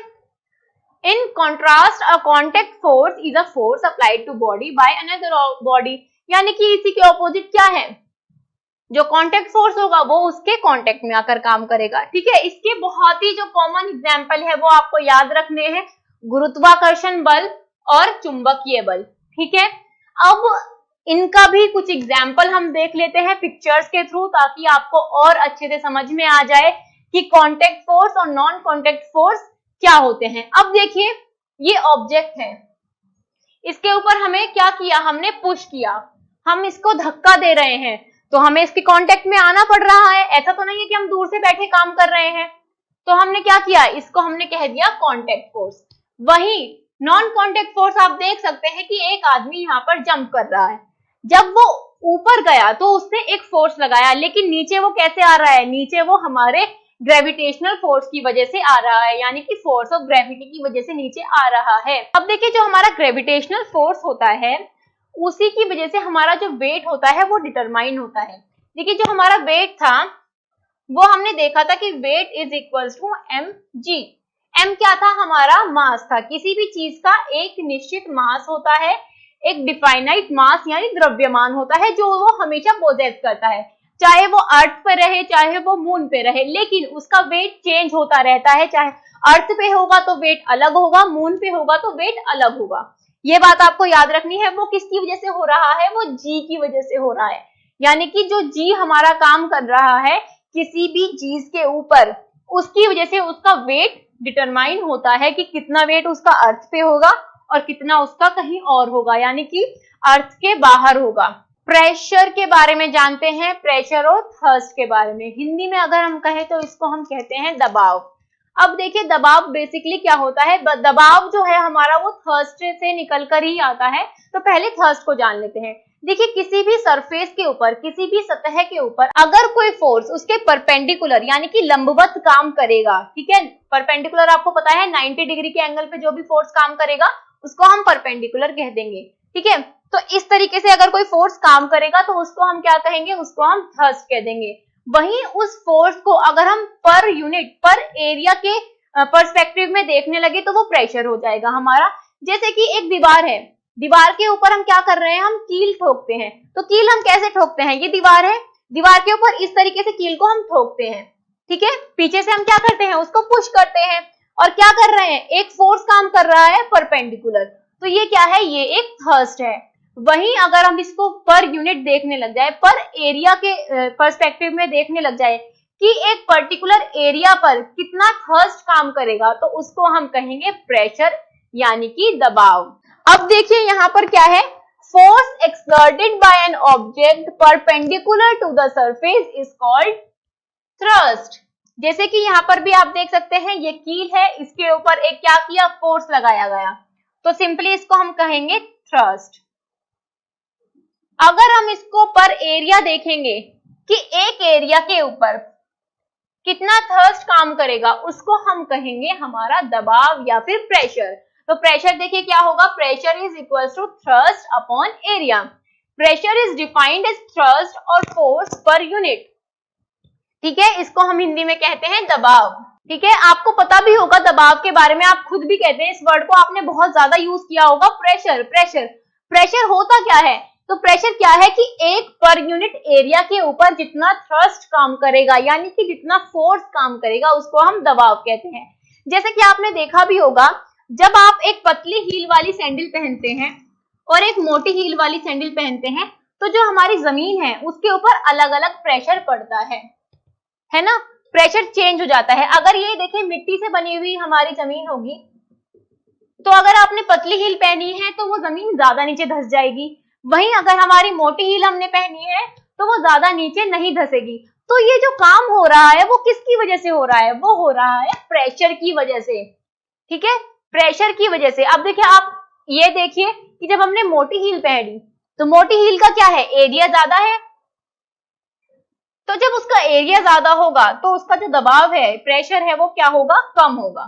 in contrast a contact force is a force applied to body by another body. यानी कि इसी के ऑपोजिट क्या है, जो कॉन्टेक्ट फोर्स होगा वो उसके कॉन्टेक्ट में आकर काम करेगा। ठीक है, इसके बहुत ही जो कॉमन एग्जाम्पल है वो आपको याद रखने हैं, गुरुत्वाकर्षण बल और चुंबकीय बल। ठीक है, अब इनका भी कुछ एग्जाम्पल हम देख लेते हैं पिक्चर्स के थ्रू, ताकि आपको और अच्छे से समझ में आ जाए कि कॉन्टेक्ट फोर्स और नॉन कॉन्टेक्ट फोर्स क्या होते हैं। अब देखिए, ये ऑब्जेक्ट है, इसके ऊपर हमें क्या किया, हमने पुश किया, हम इसको धक्का दे रहे हैं। तो हमें इसके कांटेक्ट में आना पड़ रहा है, ऐसा तो नहीं है कि हम दूर से बैठे काम कर रहे हैं। तो हमने क्या किया, इसको हमने कह दिया कांटेक्ट फोर्स। वहीं नॉन कांटेक्ट फोर्स आप देख सकते हैं कि एक आदमी यहाँ पर जंप कर रहा है, जब वो ऊपर गया तो उसने एक फोर्स लगाया, लेकिन नीचे वो कैसे आ रहा है, नीचे वो हमारे ग्रेविटेशनल फोर्स की वजह से आ रहा है, यानी कि फोर्स ऑफ ग्रेविटी की वजह से नीचे आ रहा है। अब देखिए जो हमारा ग्रेविटेशनल फोर्स होता है उसी की वजह से हमारा जो वेट होता है वो डिटरमाइन होता है। देखिए जो हमारा वेट था वो हमने देखा था कि weight is equals to mg। m क्या था, हमारा मास था। किसी भी चीज का एक निश्चित मास होता है, एक डिफाइनाइट मास यानी द्रव्यमान होता है जो वो हमेशा पोजेस करता है, चाहे वो अर्थ पे रहे चाहे वो मून पे रहे, लेकिन उसका वेट चेंज होता रहता है। चाहे अर्थ पे होगा तो वेट अलग होगा, मून पे होगा तो वेट अलग होगा। ये बात आपको याद रखनी है। वो किसकी वजह से हो रहा है, वो जी की वजह से हो रहा है, यानी कि जो जी हमारा काम कर रहा है किसी भी चीज के ऊपर, उसकी वजह से उसका वेट डिटरमाइन होता है कि कितना वेट उसका अर्थ पे होगा और कितना उसका कहीं और होगा, यानी कि अर्थ के बाहर होगा। प्रेशर के बारे में जानते हैं, प्रेशर और थर्स्ट के बारे में। हिंदी में अगर हम कहें तो इसको हम कहते हैं दबाव। अब देखिए दबाव बेसिकली क्या होता है, दबाव जो है हमारा वो थर्स्ट से निकल कर ही आता है। तो पहले थर्स्ट को जान लेते हैं। देखिए किसी भी सरफेस के ऊपर, किसी भी सतह के ऊपर अगर कोई फोर्स उसके परपेंडिकुलर यानी कि लंबवत काम करेगा, ठीक है, परपेंडिकुलर आपको पता है 90 डिग्री के एंगल पे जो भी फोर्स काम करेगा उसको हम परपेंडिकुलर कह देंगे, ठीक है। तो इस तरीके से अगर कोई फोर्स काम करेगा तो उसको हम क्या कहेंगे, उसको हम थर्स्ट कह देंगे। वहीं उस फोर्स को अगर हम पर यूनिट, पर एरिया के पर्सपेक्टिव में देखने लगे तो वो प्रेशर हो जाएगा हमारा। जैसे कि एक दीवार है, दीवार के ऊपर हम क्या कर रहे हैं, हम कील ठोकते हैं। तो कील हम कैसे ठोकते हैं, ये दीवार है, दीवार के ऊपर इस तरीके से कील को हम ठोकते हैं, ठीक है। पीछे से हम क्या करते हैं, उसको पुश करते हैं और क्या कर रहे हैं, एक फोर्स काम कर रहा है परपेंडिकुलर। तो ये क्या है, ये एक थर्स्ट है। वहीं अगर हम इसको पर यूनिट देखने लग जाए, पर एरिया के पर्सपेक्टिव में देखने लग जाए कि एक पर्टिकुलर एरिया पर कितना थर्स्ट काम करेगा, तो उसको हम कहेंगे प्रेशर यानी कि दबाव। अब देखिए यहाँ पर क्या है, force exerted by an object perpendicular to the surface is called thrust. जैसे कि यहाँ पर भी आप देख सकते हैं ये कील है, इसके ऊपर एक क्या किया, फोर्स लगाया गया, तो सिंपली इसको हम कहेंगे थ्रस्ट। अगर हम इसको पर एरिया देखेंगे कि एक एरिया के ऊपर कितना थर्स्ट काम करेगा, उसको हम कहेंगे हमारा दबाव या फिर प्रेशर। तो प्रेशर देखिए क्या होगा, pressure is equal to thrust upon area. Pressure is defined as thrust और फोर्स पर यूनिट, ठीक है। इसको हम हिंदी में कहते हैं दबाव, ठीक है। आपको पता भी होगा दबाव के बारे में, आप खुद भी कहते हैं, इस वर्ड को आपने बहुत ज्यादा यूज किया होगा, प्रेशर। प्रेशर प्रेशर होता क्या है, तो प्रेशर क्या है कि एक पर यूनिट एरिया के ऊपर जितना थ्रस्ट काम करेगा यानी कि जितना फोर्स काम करेगा उसको हम दबाव कहते हैं। जैसे कि आपने देखा भी होगा, जब आप एक पतली हील वाली सैंडल पहनते हैं और एक मोटी हील वाली सैंडल पहनते हैं, तो जो हमारी जमीन है उसके ऊपर अलग अलग प्रेशर पड़ता है ना, प्रेशर चेंज हो जाता है। अगर ये देखें मिट्टी से बनी हुई हमारी जमीन होगी, तो अगर आपने पतली हील पहनी है तो वो जमीन ज्यादा नीचे धंस जाएगी। वहीं अगर हमारी मोटी हील हमने पहनी है तो वो ज्यादा नीचे नहीं धंसेगी। तो ये जो काम हो रहा है वो किसकी वजह से हो रहा है, वो हो रहा है प्रेशर की वजह से, ठीक है, प्रेशर की वजह से। अब देखिए, आप ये देखिए कि जब हमने मोटी हील पहनी तो मोटी हील का क्या है, एरिया ज्यादा है, तो जब उसका एरिया ज्यादा होगा तो उसका जो दबाव है, प्रेशर है, वो क्या होगा, कम होगा।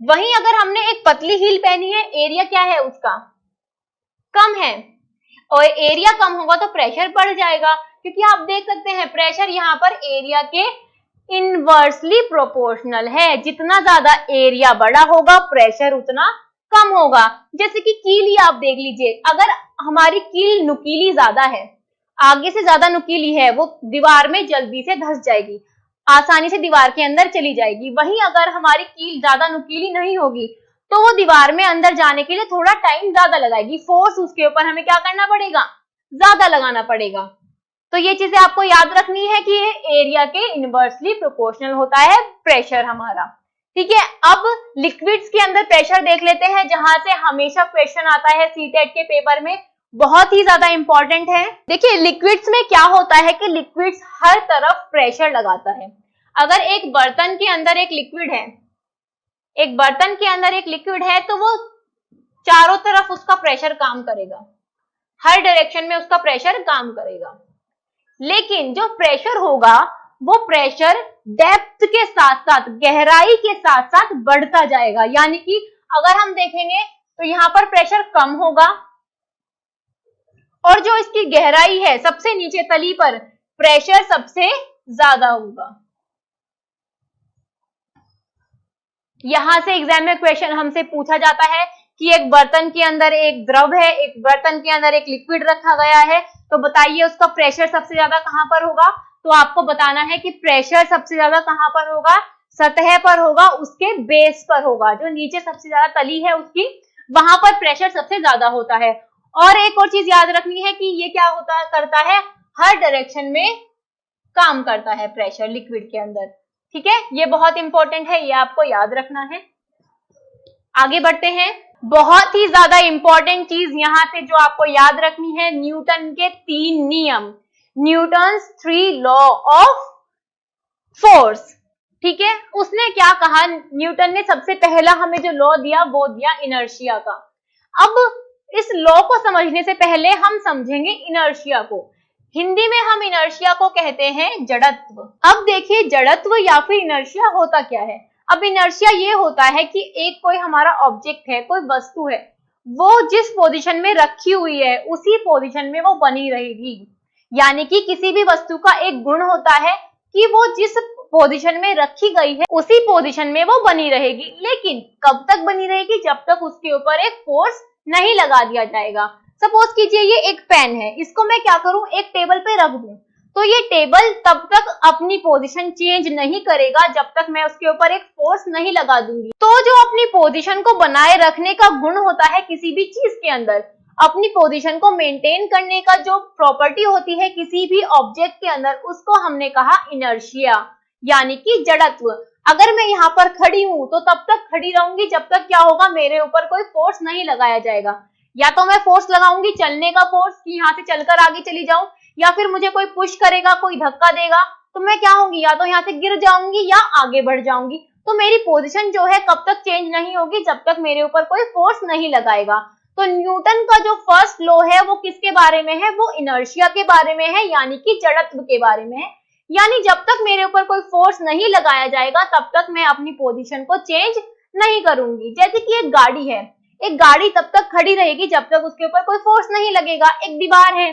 वहीं अगर हमने एक पतली हील पहनी है, एरिया क्या है उसका, कम है, और एरिया कम होगा तो प्रेशर बढ़ जाएगा, क्योंकि आप देख सकते हैं प्रेशर यहाँ पर एरिया के इनवर्सली प्रोपोर्शनल है। जितना ज्यादा एरिया बड़ा होगा प्रेशर उतना कम होगा। जैसे कि कील ही आप देख लीजिए, अगर हमारी कील नुकीली ज्यादा है, आगे से ज्यादा नुकीली है, वो दीवार में जल्दी से धंस जाएगी, आसानी से दीवार के अंदर चली जाएगी। वहीं अगर हमारी कील ज्यादा नुकीली नहीं होगी तो वो दीवार में अंदर जाने के लिए थोड़ा टाइम ज्यादा लगाएगी, फोर्स उसके ऊपर हमें क्या करना पड़ेगा, ज्यादा लगाना पड़ेगा। तो ये चीजें आपको याद रखनी है कि ये एरिया के इनवर्सली प्रोपोर्शनल होता है प्रेशर हमारा, ठीक है। अब लिक्विड्स के अंदर प्रेशर देख लेते हैं, जहां से हमेशा क्वेश्चन आता है सीटेट के पेपर में, बहुत ही ज्यादा इंपॉर्टेंट है। देखिए लिक्विड्स में क्या होता है कि लिक्विड्स हर तरफ प्रेशर लगाता है। अगर एक बर्तन के अंदर एक लिक्विड है, एक बर्तन के अंदर एक लिक्विड है, तो वो चारों तरफ उसका प्रेशर काम करेगा, हर डायरेक्शन में उसका प्रेशर काम करेगा। लेकिन जो प्रेशर होगा वो प्रेशर डेप्थ के साथ साथ, गहराई के साथ साथ बढ़ता जाएगा। यानी कि अगर हम देखेंगे तो यहाँ पर प्रेशर कम होगा और जो इसकी गहराई है सबसे नीचे तली पर प्रेशर सबसे ज्यादा होगा। यहां से एग्जाम में क्वेश्चन हमसे पूछा जाता है कि एक बर्तन के अंदर एक द्रव है, एक बर्तन के अंदर एक लिक्विड रखा गया है, तो बताइए उसका प्रेशर सबसे ज्यादा कहां पर होगा। तो आपको बताना है कि प्रेशर सबसे ज्यादा कहां पर होगा, सतह पर होगा, उसके बेस पर होगा, जो नीचे सबसे ज्यादा तली है उसकी, वहां पर प्रेशर सबसे ज्यादा होता है। और एक और चीज याद रखनी है कि ये क्या होता करता है, हर डायरेक्शन में काम करता है प्रेशर लिक्विड के अंदर। ठीक है, ये बहुत इंपॉर्टेंट है, ये आपको याद रखना है। आगे बढ़ते हैं। बहुत ही ज्यादा इंपॉर्टेंट चीज यहां से जो आपको याद रखनी है, न्यूटन के 3 नियम, न्यूटन्स 3 लॉ ऑफ फोर्स। ठीक है, उसने क्या कहा, न्यूटन ने सबसे पहला हमें जो लॉ दिया वो दिया इनर्शिया का। अब इस लॉ को समझने से पहले हम समझेंगे इनर्शिया को। हिंदी में हम इनर्शिया को कहते हैं जड़त्व। अब देखिए जड़त्व या फिर इनर्शिया होता क्या है। अब इनर्शिया ये होता है कि एक कोई हमारा ऑब्जेक्ट है, कोई वस्तु है, वो जिस पोजीशन में रखी हुई है उसी पोजीशन में वो बनी रहेगी। यानी कि किसी भी वस्तु का एक गुण होता है कि वो जिस पोजीशन में रखी गई है उसी पोजीशन में वो बनी रहेगी। लेकिन कब तक बनी रहेगी, जब तक उसके ऊपर एक फोर्स नहीं लगा दिया जाएगा। सपोज कीजिए ये एक पेन है, इसको मैं क्या करूं, एक टेबल पे रख दूं, तो ये टेबल तब तक अपनी पोजीशन चेंज नहीं करेगा जब तक मैं उसके ऊपर एक फोर्स नहीं लगा दूंगी। तो जो अपनी पोजीशन को बनाए रखने का गुण होता है किसी भी चीज के अंदर, अपनी पोजीशन को मेंटेन करने का जो प्रॉपर्टी होती है किसी भी ऑब्जेक्ट के अंदर, उसको हमने कहा इनर्शिया, यानी कि जड़त्व। अगर मैं यहाँ पर खड़ी हूं तो तब तक खड़ी रहूंगी जब तक क्या होगा, मेरे ऊपर कोई फोर्स नहीं लगाया जाएगा। या तो मैं फोर्स लगाऊंगी चलने का फोर्स कि यहाँ से चलकर आगे चली जाऊं, या फिर मुझे कोई पुश करेगा, कोई धक्का देगा, तो मैं क्या होंगी, या तो यहाँ से गिर जाऊंगी या आगे बढ़ जाऊंगी। तो मेरी पोजीशन जो है कब तक चेंज नहीं होगी, जब तक मेरे ऊपर कोई फोर्स नहीं लगाएगा। तो न्यूटन का जो फर्स्ट लॉ है वो किसके बारे में है, वो इनर्शिया के बारे में है, यानी कि जड़त्व के बारे में है। यानी जब तक मेरे ऊपर कोई फोर्स नहीं लगाया जाएगा तब तक मैं अपनी पोजीशन को चेंज नहीं करूंगी। जैसे कि एक गाड़ी है, एक गाड़ी तब तक खड़ी रहेगी जब तक उसके ऊपर कोई फोर्स नहीं लगेगा। एक दीवार है,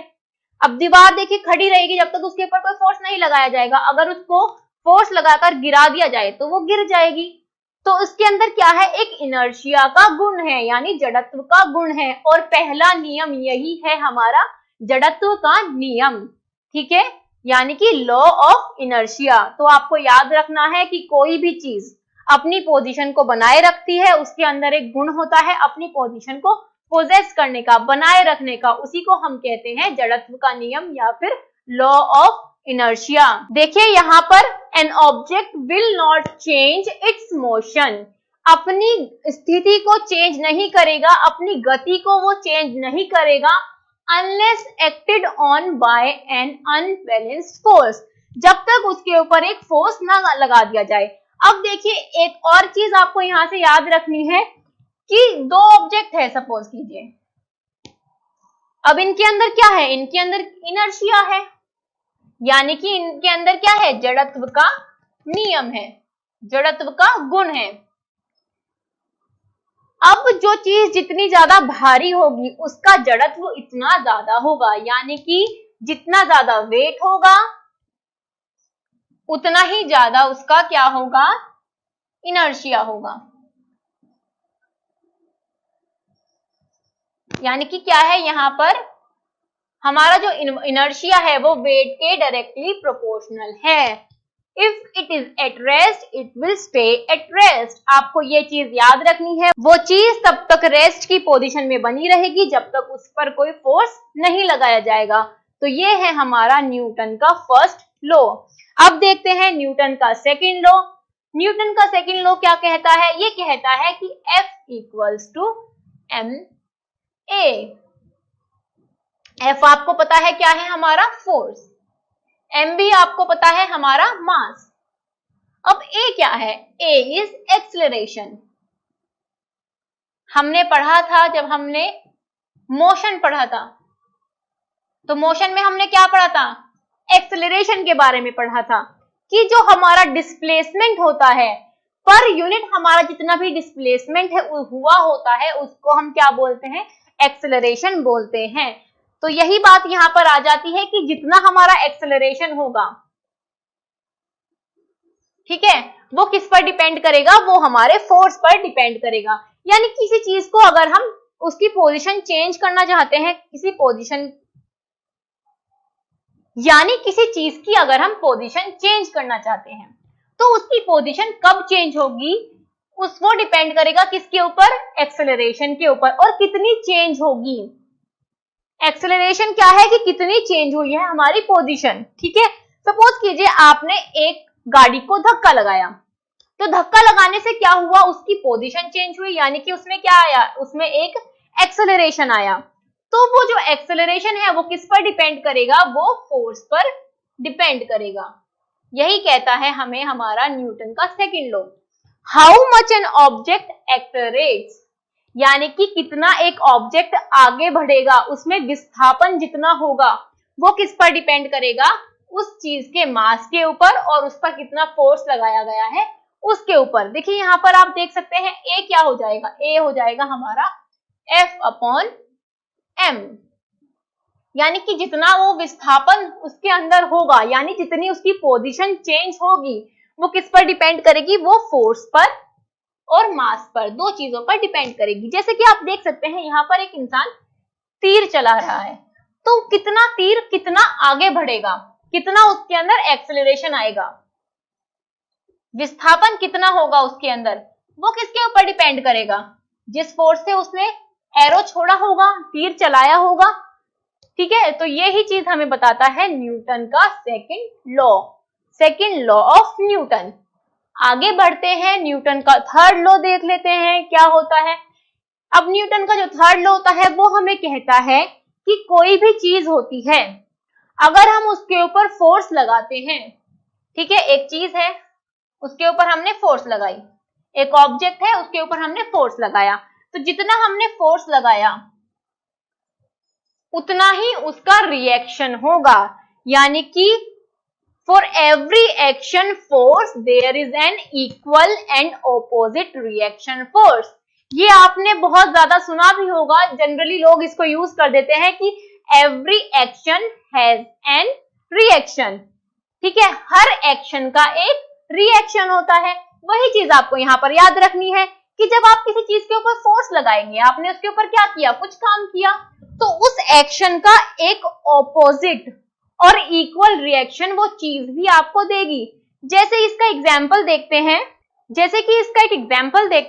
अब दीवार देखिए खड़ी रहेगी जब तक उसके ऊपर कोई फोर्स नहीं लगाया जाएगा। अगर उसको फोर्स लगाकर गिरा दिया जाए तो वो गिर जाएगी। तो उसके अंदर क्या है, एक इनर्शिया का गुण है, यानी जड़त्व का गुण है। और पहला नियम यही है हमारा जड़त्व का नियम। ठीक है, यानी कि लॉ ऑफ इनर्शिया। तो आपको याद रखना है कि कोई भी चीज अपनी पोजीशन को बनाए रखती है, उसके अंदर एक गुण होता है अपनी पोजीशन को पोजेस करने का, बनाए रखने का, उसी को हम कहते हैं जड़त्व का नियम या फिर लॉ ऑफ इनर्शिया। देखिए यहाँ पर an object will not change it's motion, अपनी स्थिति को चेंज नहीं करेगा, अपनी गति को वो चेंज नहीं करेगा unless acted on by an unbalanced force, जब तक उसके ऊपर एक फोर्स ना लगा दिया जाए। अब देखिए एक और चीज आपको यहाँ से याद रखनी है कि दो ऑब्जेक्ट है सपोज कीजिए, अब इनके अंदर क्या है, इनके अंदर इनर्शिया है, यानी कि इनके अंदर क्या है, जड़त्व का नियम है, जड़त्व का गुण है। अब जो चीज जितनी ज्यादा भारी होगी उसका जड़त्व इतना ज्यादा होगा, यानी कि जितना ज्यादा वेट होगा उतना ही ज्यादा उसका क्या होगा, इनर्शिया होगा। यानी कि क्या है, यहाँ पर हमारा जो इनर्शिया है वो वेट के डायरेक्टली प्रोपोर्शनल है। If it is at rest it will stay at rest. आपको ये चीज याद रखनी है, वो चीज तब तक रेस्ट की पोजीशन में बनी रहेगी जब तक उस पर कोई फोर्स नहीं लगाया जाएगा। तो ये है हमारा न्यूटन का फर्स्ट लॉ। अब देखते हैं न्यूटन का सेकंड लॉ। न्यूटन का सेकंड लॉ क्या कहता है, ये कहता है कि F equals to ma। F आपको पता है क्या है हमारा फोर्स, mv आपको पता है हमारा मास। अब A क्या है, A इज एक्सेलरेशन। हमने पढ़ा था जब हमने मोशन पढ़ा था, तो मोशन में हमने क्या पढ़ा था, एक्सेलरेशन के बारे में पढ़ा था कि जो हमारा डिस्प्लेसमेंट होता है पर यूनिट, हमारा जितना भी डिस्प्लेसमेंट है हुआ होता है उसको हम क्या बोलते हैं, एक्सेलरेशन बोलते हैं। तो यही बात यहां पर आ जाती है कि जितना हमारा एक्सेलरेशन होगा, ठीक है, वो किस पर डिपेंड करेगा, वो हमारे फोर्स पर डिपेंड करेगा। यानी किसी चीज को अगर हम उसकी पोजीशन चेंज करना चाहते हैं, किसी चीज की अगर हम पोजीशन चेंज करना चाहते हैं तो उसकी पोजीशन कब चेंज होगी, वो डिपेंड करेगा किसके ऊपर, एक्सेलरेशन के ऊपर। और कितनी चेंज होगी, एक्सेलरेशन क्या है कि कितनी चेंज हुई है हमारी पोजीशन, ठीक है। सपोज कीजिए आपने एक गाड़ी को धक्का लगाया, तो धक्का लगाने से क्या हुआ, उसकी पोजीशन चेंज हुई, यानी कि उसमें क्या आया, उसमें एक एक्सेलरेशन आया। तो वो जो एक्सेलरेशन है वो किस पर डिपेंड करेगा, वो फोर्स पर डिपेंड करेगा। यही कहता है हमें हमारा न्यूटन का second law. How much an object accelerates, यानी कि कितना एक ऑब्जेक्ट आगे बढ़ेगा, उसमें विस्थापन जितना होगा वो किस पर डिपेंड करेगा, उस चीज के मास के ऊपर और उस पर कितना फोर्स लगाया गया है उसके ऊपर। देखिए यहाँ पर आप देख सकते हैं ए क्या हो जाएगा, ए हो जाएगा हमारा F/m, यानी कि जितना वो विस्थापन उसके अंदर होगा, यानी जितनी उसकी पोजीशन चेंज होगी वो किस पर डिपेंड करेगी, वो फोर्स पर और मास पर, दो चीजों पर डिपेंड करेगी। जैसे कि आप देख सकते हैं यहाँ पर एक इंसान तीर चला रहा है, तो कितना तीर कितना आगे बढ़ेगा, कितना उसके अंदर एक्सेलरेशन आएगा, विस्थापन कितना होगा उसके अंदर, वो किसके ऊपर डिपेंड करेगा, जिस फोर्स से उसने एरो छोड़ा होगा, तीर चलाया होगा, ठीक है। तो यही चीज हमें बताता है न्यूटन का सेकंड लॉ ऑफ न्यूटन। आगे बढ़ते हैं, न्यूटन का थर्ड लॉ देख लेते हैं क्या होता है। अब न्यूटन का जो थर्ड लॉ होता है वो हमें कहता है कि कोई भी चीज होती है, अगर हम उसके ऊपर फोर्स लगाते हैं, ठीक है, एक चीज है उसके ऊपर हमने फोर्स लगाई, एक ऑब्जेक्ट है उसके ऊपर हमने फोर्स लगाया, तो जितना हमने फोर्स लगाया उतना ही उसका रिएक्शन होगा। यानी कि for every action force there is an equal and opposite reaction force. ये आपने बहुत ज्यादा सुना भी होगा, जनरली लोग इसको यूज कर देते हैं कि every action has an reaction, ठीक है, हर एक्शन का एक रिएक्शन होता है। वही चीज आपको यहाँ पर याद रखनी है कि जब आप किसी चीज के ऊपर फोर्स लगाएंगे, आपने उसके ऊपर क्या किया, कुछ काम किया, तो उस एक्शन का एक ऑपोजिट और इक्वल रिएक्शन वो चीज भी आपको देगी। जैसे इसका एग्जाम्पल देखते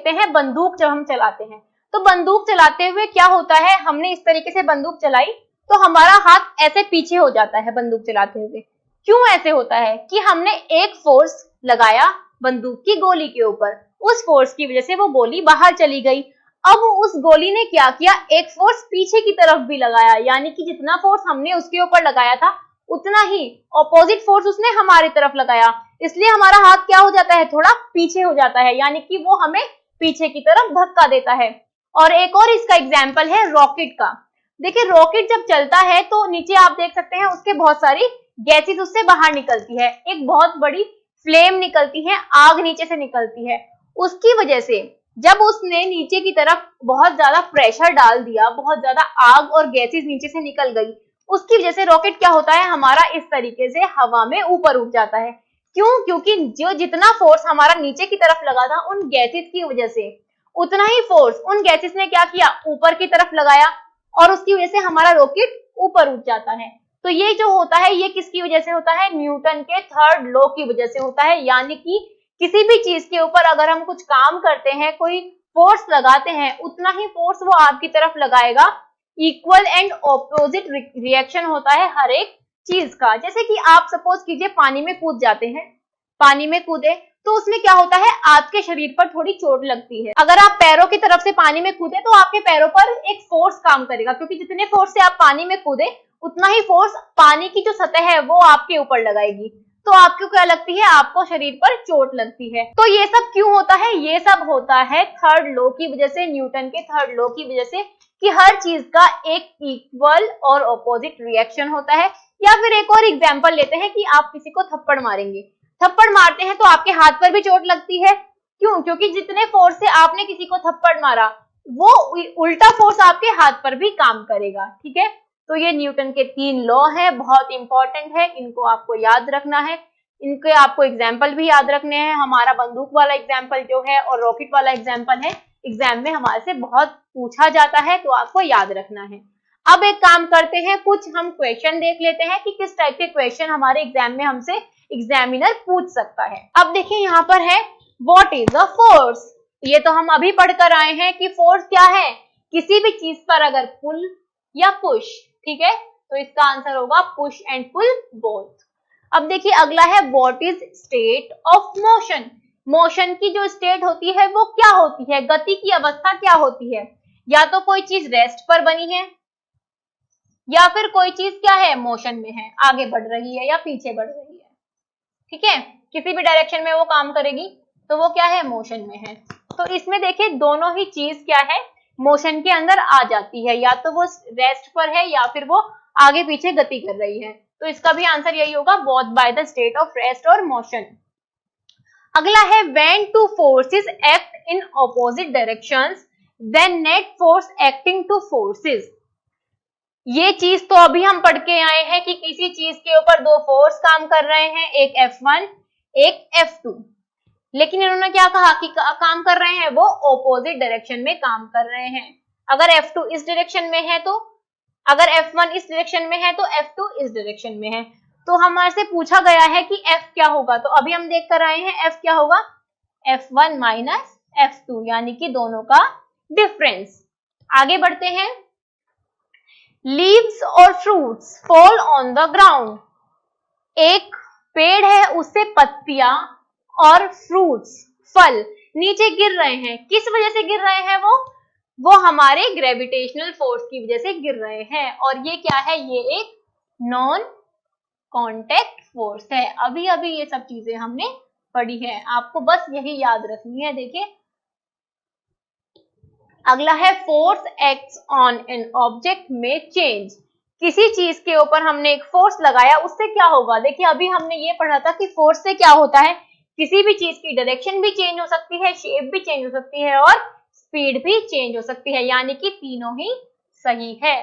हैं, बंदूक जब हम चलाते हैं, तो बंदूक चलाते हुए क्या होता है, हमने इस तरीके से बंदूक चलाई तो हमारा हाथ ऐसे पीछे हो जाता है बंदूक चलाते हुए। क्यों ऐसे होता है कि हमने एक फोर्स लगाया बंदूक की गोली के ऊपर, उस फोर्स की वजह से वो गोली बाहर चली गई। अब उस गोली ने क्या किया, एक फोर्स पीछे की तरफ भी लगाया, यानी कि जितना फोर्स हमने उसके ऊपर लगाया था उतना ही ऑपोजिट फोर्स उसने हमारी तरफ लगाया, इसलिए हमारा हाथ क्या हो जाता है, थोड़ा पीछे हो जाता है, यानी कि वो हमें पीछे की तरफ धक्का देता है। और एक और इसका एग्जाम्पल है रॉकेट का। देखिए रॉकेट जब चलता है तो नीचे आप देख सकते हैं उसके बहुत सारी गैसेस उससे बाहर निकलती है, एक बहुत बड़ी फ्लेम निकलती है, आग नीचे से निकलती है। उसकी वजह से जब उसने नीचे की तरफ बहुत ज्यादा प्रेशर डाल दिया, बहुत ज्यादा आग और गैसेस नीचे से निकल गई, उसकी वजह से रॉकेट क्या होता है, हमारा इस तरीके से हवा में ऊपर उठ जाता है। क्यों, क्योंकि जो जितना फोर्स हमारा नीचे की तरफ लगा था उन गैसेस की वजह से, उतना ही फोर्स उन गैसेस ने क्या किया, ऊपर की तरफ लगाया, और उसकी वजह से हमारा रॉकेट ऊपर उठ जाता है। तो ये जो होता है ये किसकी वजह से होता है, न्यूटन के थर्ड लॉ की वजह से होता है। यानी कि किसी भी चीज के ऊपर अगर हम कुछ काम करते हैं, कोई फोर्स लगाते हैं, उतना ही फोर्स वो आपकी तरफ लगाएगा, इक्वल एंड ऑपोजिट रिएक्शन होता है हर एक चीज का। जैसे कि आप सपोज कीजिए पानी में कूद जाते हैं, पानी में कूदे तो उसमें क्या होता है, आपके शरीर पर थोड़ी चोट लगती है। अगर आप पैरों की तरफ से पानी में कूदे तो आपके पैरों पर एक फोर्स काम करेगा, क्योंकि जितने फोर्स से आप पानी में कूदे उतना ही फोर्स पानी की जो सतह है वो आपके ऊपर लगाएगी, तो आपको क्या लगती है, आपको शरीर पर चोट लगती है। तो ये सब क्यों होता है, ये सब होता है थर्ड लॉ की वजह से, न्यूटन के थर्ड लॉ की वजह से, कि हर चीज का एक इक्वल और ऑपोजिट रिएक्शन होता है। या फिर एक और एग्जांपल लेते हैं कि आप किसी को थप्पड़ मारेंगे, थप्पड़ मारते हैं तो आपके हाथ पर भी चोट लगती है, क्यों, क्योंकि जितने फोर्स से आपने किसी को थप्पड़ मारा वो उल्टा फोर्स आपके हाथ पर भी काम करेगा। ठीक है, तो ये न्यूटन के 3 लॉ है, बहुत इंपॉर्टेंट है, इनको आपको याद रखना है। इनके आपको एग्जाम्पल भी याद रखने हैं। हमारा बंदूक वाला एग्जाम्पल जो है और रॉकेट वाला एग्जाम्पल है, एग्जाम में हमारे से बहुत पूछा जाता है, तो आपको याद रखना है। अब एक काम करते हैं, कुछ हम क्वेश्चन देख लेते हैं कि किस टाइप के क्वेश्चन हमारे एग्जाम में हमसे एग्जामिनर पूछ सकता है। अब देखिए यहाँ पर है, व्हाट इज अ फोर्स। ये तो हम अभी पढ़कर आए हैं कि फोर्स क्या है, किसी भी चीज पर अगर पुल या पुश, ठीक है, तो इसका आंसर होगा पुश एंड पुल बोथ। अब देखिए अगला है, what is state of motion. Motion की जो स्टेट होती है वो क्या होती है, गति की अवस्था क्या होती है, या तो कोई चीज रेस्ट पर बनी है या फिर कोई चीज क्या है, मोशन में है, आगे बढ़ रही है या पीछे बढ़ रही है। ठीक है, किसी भी डायरेक्शन में वो काम करेगी तो वो क्या है, मोशन में है। तो इसमें देखिए दोनों ही चीज क्या है, मोशन के अंदर आ जाती है, या तो वो रेस्ट पर है या फिर वो आगे पीछे गति कर रही है। तो इसका भी आंसर यही होगा, both by the state of rest और मोशन। अगला है, when two forces act in opposite directions then net force acting two forces. ये चीज तो अभी हम पढ़ के आए हैं कि किसी चीज के ऊपर दो फोर्स काम कर रहे हैं, एक F1 एक F2, लेकिन इन्होंने क्या कहा कि काम कर रहे हैं, वो ऑपोजिट डायरेक्शन में काम कर रहे हैं। अगर F2 इस डायरेक्शन में है तो, अगर F1 इस डायरेक्शन में है तो F2 इस डायरेक्शन में है। तो हमारे से पूछा गया है कि F क्या होगा, तो अभी हम देख कर आए हैं F क्या होगा, F1 माइनस F2, यानी कि दोनों का डिफरेंस। आगे बढ़ते हैं, लीव्स और fruits fall on the ground. एक पेड़ है उससे पत्तियां और फ्रूट्स, फल नीचे गिर रहे हैं, किस वजह से गिर रहे हैं, वो हमारे ग्रेविटेशनल फोर्स की वजह से गिर रहे हैं। और ये क्या है, ये एक नॉन कांटेक्ट फोर्स है। अभी अभी ये सब चीजें हमने पढ़ी है, आपको बस यही याद रखनी है। देखिए अगला है, force acts on an object में चेंज। किसी चीज के ऊपर हमने एक फोर्स लगाया, उससे क्या होगा। देखिए अभी हमने ये पढ़ा था कि फोर्स से क्या होता है, किसी भी चीज की डायरेक्शन भी चेंज हो सकती है, शेप भी चेंज हो सकती है और स्पीड भी चेंज हो सकती है, यानी कि तीनों ही सही है।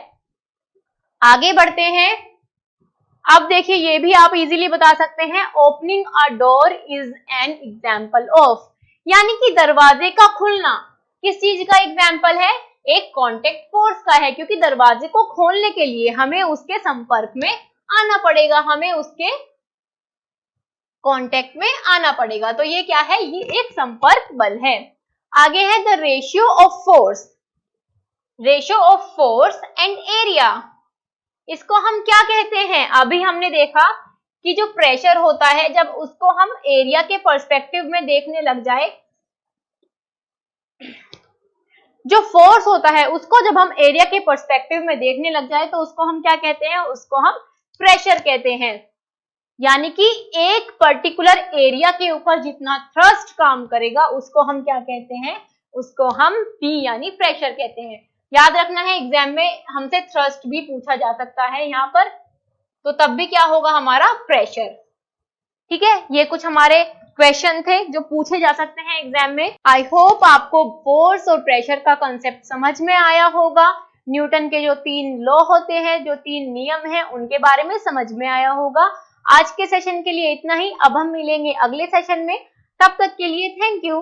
आगे बढ़ते हैं, अब देखिए ये भी आप इजीली बता सकते हैं, opening a door is an example of, यानी कि दरवाजे का खुलना किस चीज का एग्जाम्पल है, एक कांटेक्ट फोर्स का है, क्योंकि दरवाजे को खोलने के लिए हमें उसके संपर्क में आना पड़ेगा, हमें उसके कांटेक्ट में आना पड़ेगा। तो ये क्या है, ये एक संपर्क बल है। आगे है, the ratio of force, ratio of force and area. इसको हम क्या कहते हैं, अभी हमने देखा कि जो प्रेशर होता है जब उसको हम एरिया के पर्सपेक्टिव में देखने लग जाए, जो फोर्स होता है उसको जब हम एरिया के पर्सपेक्टिव में देखने लग जाए तो उसको हम क्या कहते हैं, उसको हम प्रेशर कहते हैं। यानी कि एक पर्टिकुलर एरिया के ऊपर जितना थ्रस्ट काम करेगा उसको हम क्या कहते हैं, उसको हम P यानी प्रेशर कहते हैं। याद रखना है, एग्जाम में हमसे थ्रस्ट भी पूछा जा सकता है यहाँ पर, तो तब भी क्या होगा, हमारा प्रेशर। ठीक है, ये कुछ हमारे क्वेश्चन थे जो पूछे जा सकते हैं एग्जाम में। आई होप आपको फोर्स और प्रेशर का कंसेप्ट समझ में आया होगा, न्यूटन के जो 3 लॉ होते हैं, जो 3 नियम हैं, उनके बारे में समझ में आया होगा। आज के सेशन के लिए इतना ही, अब हम मिलेंगे अगले सेशन में, तब तक के लिए थैंक यू।